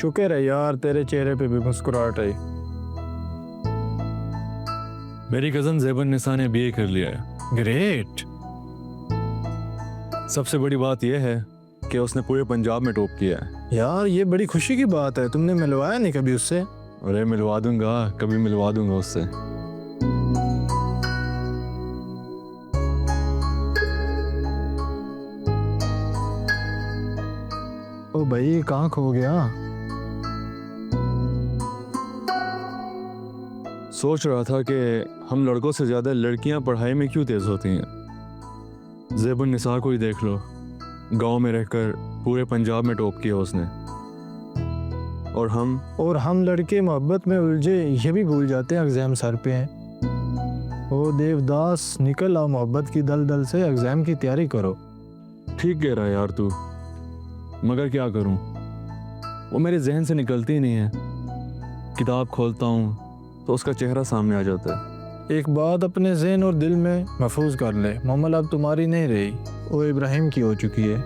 शुक्र है यार तेरे चेहरे पे भी मुस्कुराहट आई। मेरी कज़न ज़ेबन निसा ने बीए कर लिया है। ग्रेट। सबसे बड़ी बात यह है कि उसने पूरे पंजाब में टॉप किया है। यार ये बड़ी खुशी की बात है, तुमने मिलवाया नहीं कभी उससे? अरे मिलवा दूंगा, कभी मिलवा दूंगा उससे। ओ भाई कहाँ खो गया? सोच रहा था कि हम लड़कों से ज़्यादा लड़कियां पढ़ाई में क्यों तेज़ होती हैं। ज़ेबन निसा को ही देख लो, गांव में रहकर पूरे पंजाब में टॉप किया उसने। और हम लड़के मोहब्बत में उलझे ये भी भूल जाते हैं एग्जाम सर पे हैं। ओ देवदास निकल आओ मोहब्बत की दलदल से, एग्जाम की तैयारी करो। ठीक कह रहा है यार तू, मगर क्या करूं, वो मेरे जहन से निकलती ही नहीं है। किताब खोलता हूं तो उसका चेहरा सामने आ जाता है। एक बात अपने ज़हन और दिल में महफूज कर ले, मोमल अब तुम्हारी नहीं रही, वो इब्राहिम की हो चुकी है।